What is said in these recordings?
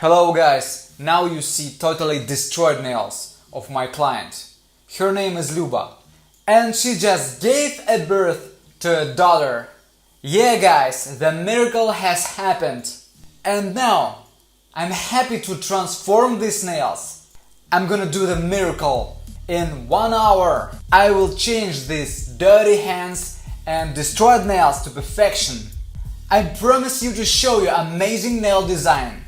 Hello guys, now you see totally destroyed nails of my client. Her name is Luba and she just gave a birth to a daughter. Yeah guys, the miracle has happened. And now I'm happy to transform these nails. I'm gonna do the miracle in 1 hour. I will change these dirty hands and destroyed nails to perfection. I promise you to show you amazing nail design.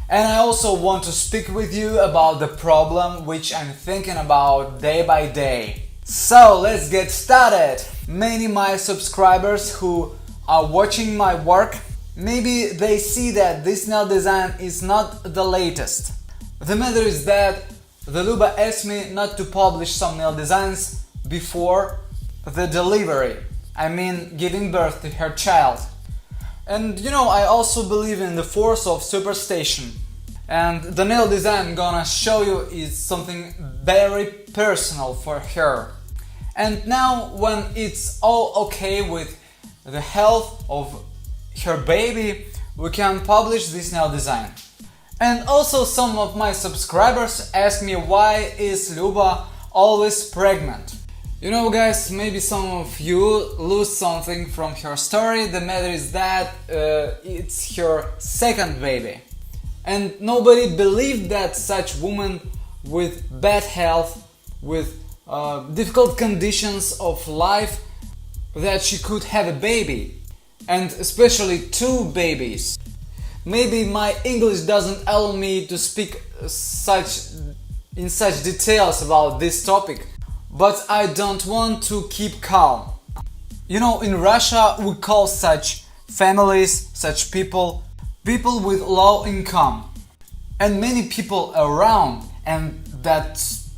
And I also want to speak with you about the problem which I'm thinking about day by day. So let's get started. Many my subscribers who are watching my work, maybe they see that this nail design is not the latest. The matter is that the Luba asked me not to publish some nail designs before the delivery. I mean giving birth to her child. And you know, I also believe in the force of superstition. And the nail design I'm gonna show you is something very personal for her. And now when it's all okay with the health of her baby, we can publish this nail design. And also some of my subscribers ask me why is Luba always pregnant. You know guys, maybe some of you lose something from her story. The matter is that it's her second baby. And nobody believed that such woman with bad health, with difficult conditions of life, that she could have a baby. And especially 2 babies. Maybe my English doesn't allow me to speak in such details about this topic. But I don't want to keep calm. You know, in Russia we call such families, such people with low income. And many people around, and that's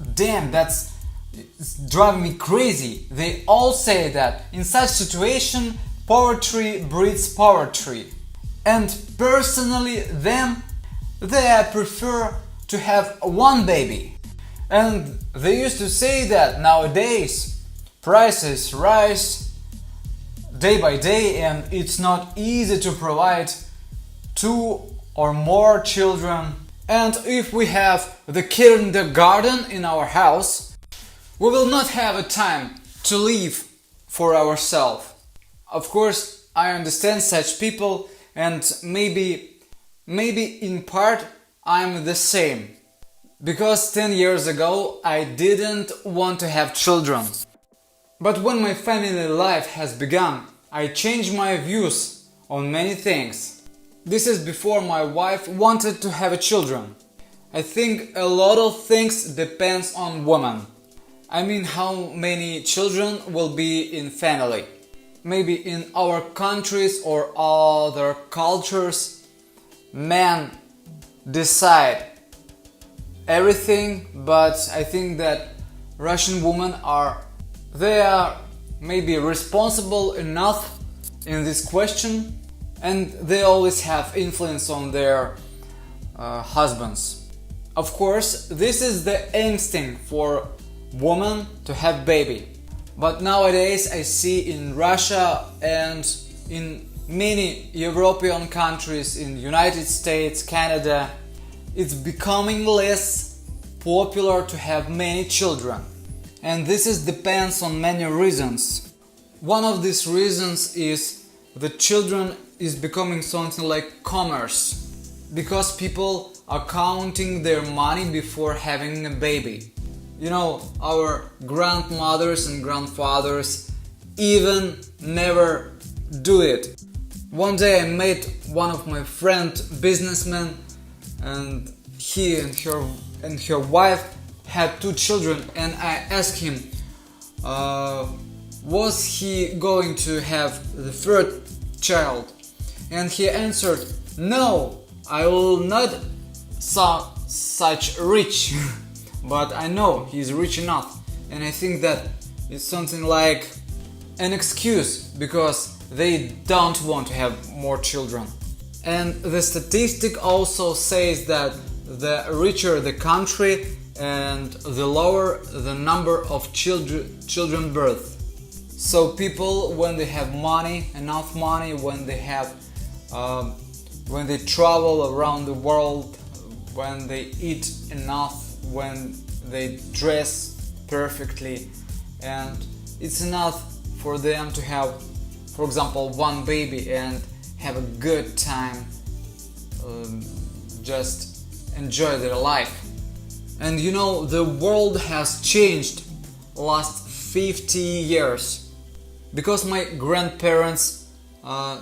driving me crazy. They all say that in such situation poverty breeds poverty. And personally they prefer to have 1 baby. And they used to say that nowadays prices rise day by day and it's not easy to provide 2 or more children. And if we have the kindergarten in our house, we will not have a time to live for ourselves. Of course, I understand such people and maybe in part I'm the same. Because 10 years ago I didn't want to have children. But when my family life has begun, I changed my views on many things. This is before my wife wanted to have children. I think a lot of things depends on woman. I mean how many children will be in family. Maybe in our countries or other cultures, men decide everything, but I think that Russian women are maybe responsible enough in this question, and they always have influence on their husbands. Of course, this is the instinct for women to have baby. But nowadays I see in Russia and in many European countries, in United States, Canada, it's becoming less popular to have many children. And this depends on many reasons. One of these reasons is the children is becoming something like commerce. Because people are counting their money before having a baby. You know, our grandmothers and grandfathers even never do it. One day I met one of my friend businessmen, and he and her wife had 2 children, and I asked him was he going to have the 3rd child, and he answered, no, I will not such rich. But I know he's rich enough, and I think that it's something like an excuse because they don't want to have more children. And the statistic also says that the richer the country and the lower the number of children birth. So people, when they have money, enough money, when they travel around the world when they eat enough, when they dress perfectly, and it's enough for them to have, for example, one baby and have a good time, just enjoy their life. And you know, the world has changed last 50 years, because my grandparents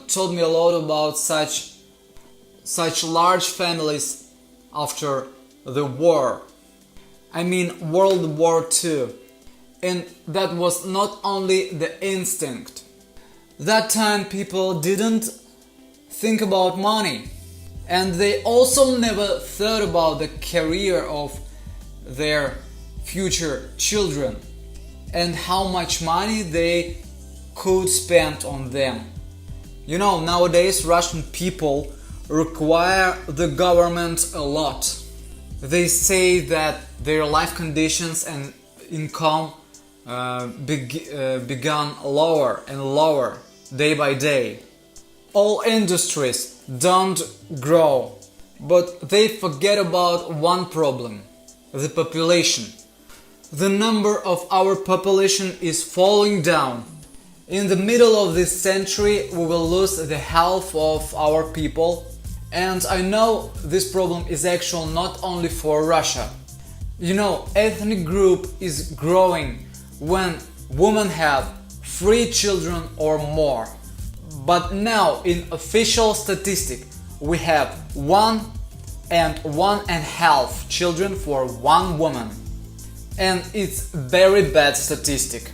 told me a lot about such large families after the war. I mean World War II. And that was not only the instinct. That time people didn't think about money, and they also never thought about the career of their future children and how much money they could spend on them. You know, nowadays Russian people require the government a lot. They say that their life conditions and income began lower and lower day by day. All industries don't grow, but they forget about one problem: the population. The number of our population is falling down. In the middle of this century we will lose the half of our people, and I know this problem is actual not only for Russia. You know, ethnic group is growing when women have 3 children or more. But now in official statistic we have 1 and 1.5 children for 1 woman. And it's very bad statistic.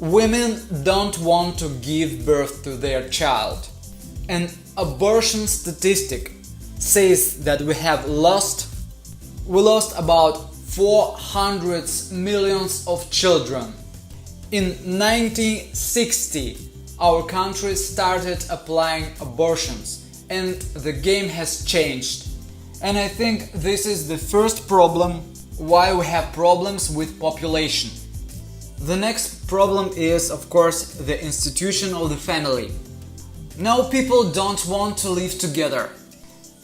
Women don't want to give birth to their child. And abortion statistic says that we lost about 400 million of children. In 1960, our country started applying abortions, and the game has changed. And I think this is the first problem why we have problems with population. The next problem is, of course, the institution of the family. Now people don't want to live together.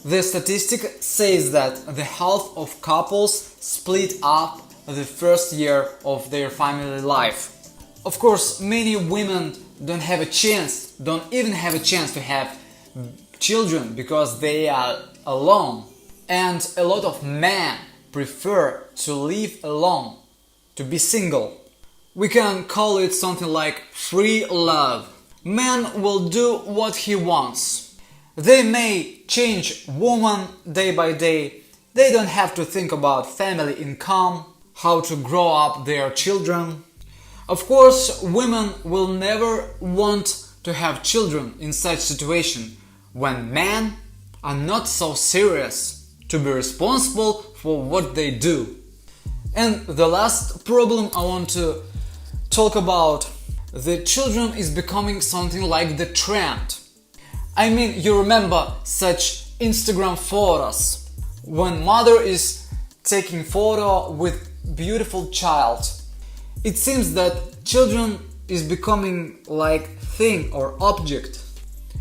The statistic says that the half of couples split up the first year of their family life. Of course, many women don't even have a chance to have children because they are alone. And a lot of men prefer to live alone, to be single. We can call it something like free love. Man will do what he wants. They may change woman day by day. They don't have to think about family income, how to grow up their children. Of course, women will never want to have children in such situation when men are not so serious to be responsible for what they do. And the last problem I want to talk about, the children is becoming something like the trend. I mean, you remember such Instagram photos when mother is taking photo with beautiful child. It seems that children is becoming like thing or object.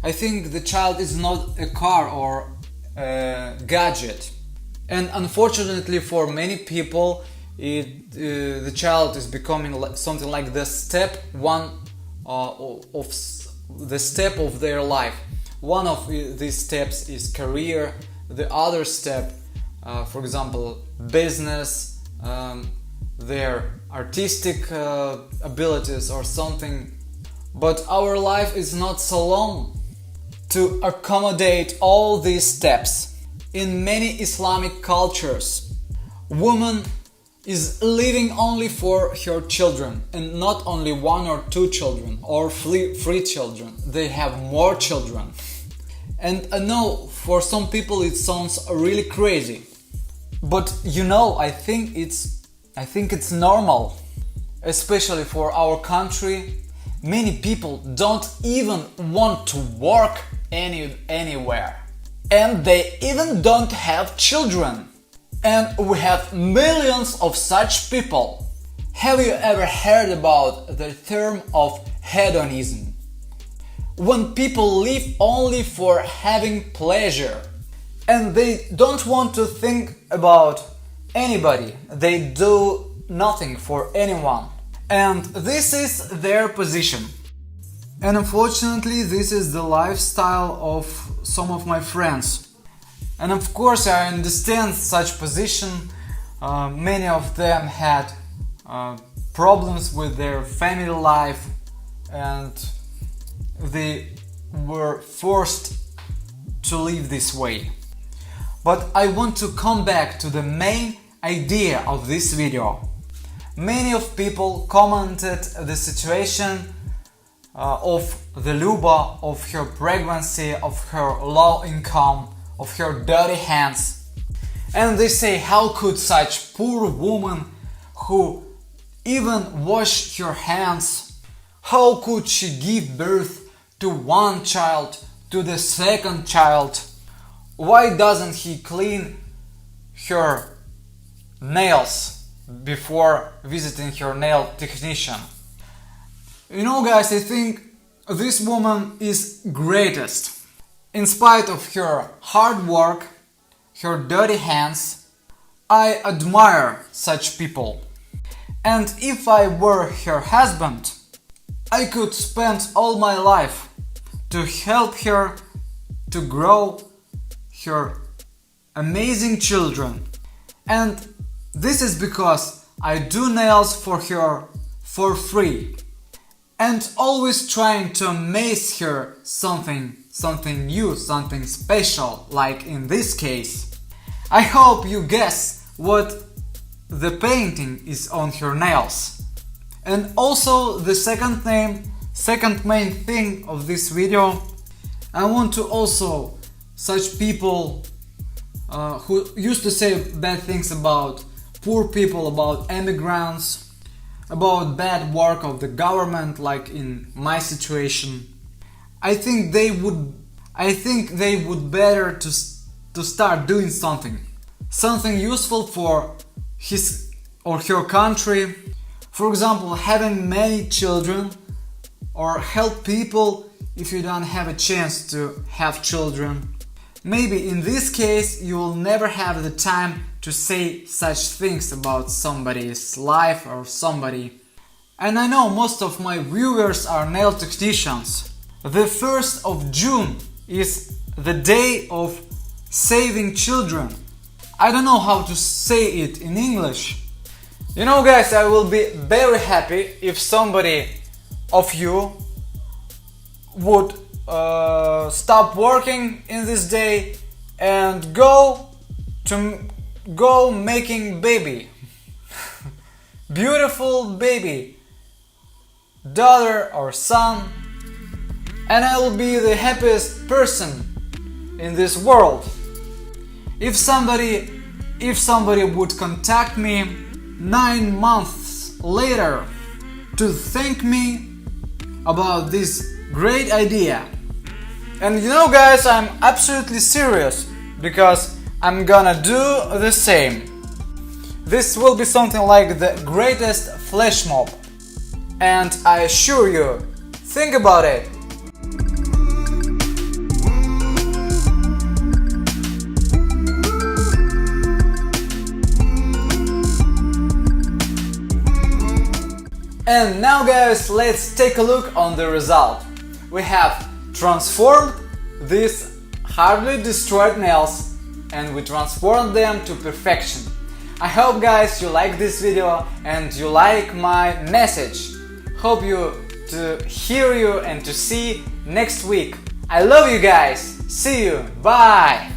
I think the child is not a car or a gadget. And unfortunately for many people, the child is becoming something like the step one of the step of their life. One of these steps is career. The other step, for example, business, their artistic abilities or something. But our life is not so long to accommodate all these steps. In many Islamic cultures, woman is living only for her children, and not only 1 or 2 children or 3 children. They have more children. And I know for some people it sounds really crazy, but you know, I think it's normal, especially for our country. Many people don't even want to work anywhere, and they even don't have children. And we have millions of such people. Have you ever heard about the term of hedonism? When people live only for having pleasure. and they don't want to think about anybody. They do nothing for anyone, and this is their position. And unfortunately, this is the lifestyle of some of my friends. And of course, I understand such position. Many of them had problems with their family life, and they were forced to live this way. But I want to come back to the main idea of this video. Many of people commented the situation of the Luba, of her pregnancy, of her low income, of her dirty hands. And they say, how could such poor woman who even wash her hands, how could she give birth to one child, to the second child? Why doesn't he clean her nails before visiting her nail technician? You know, guys, I think this woman is greatest. In spite of her hard work, her dirty hands, I admire such people. And if I were her husband, I could spend all my life to help her to grow her amazing children. And this is because I do nails for her for free, and always trying to amaze her something new, something special, like in this case. I hope you guess what the painting is on her nails. And also the second main thing of this video, I want to also such people who used to say bad things about poor people, about immigrants, about bad work of the government, like in my situation. I think they would better to start doing something useful for his or her country. For example, having many children, or help people if you don't have a chance to have children. Maybe in this case you will never have the time to say such things about somebody's life or somebody. And I know most of my viewers are nail technicians. The 1st of June is the day of saving children. I don't know how to say it in English. You know, guys, I will be very happy if somebody of you would stop working in this day and go making baby. Beautiful baby, daughter or son, and I will be the happiest person in this world. If somebody would contact me 9 months later to thank me about this great idea. And you know, guys, I'm absolutely serious, because I'm gonna do the same. This will be something like the greatest flash mob, and I assure you, think about it. And now, guys, let's take a look on the result. We have transformed these hardly destroyed nails, and we transformed them to perfection. I hope, guys, you like this video and you like my message. Hope to hear you and to see next week. I love you guys. See you. Bye.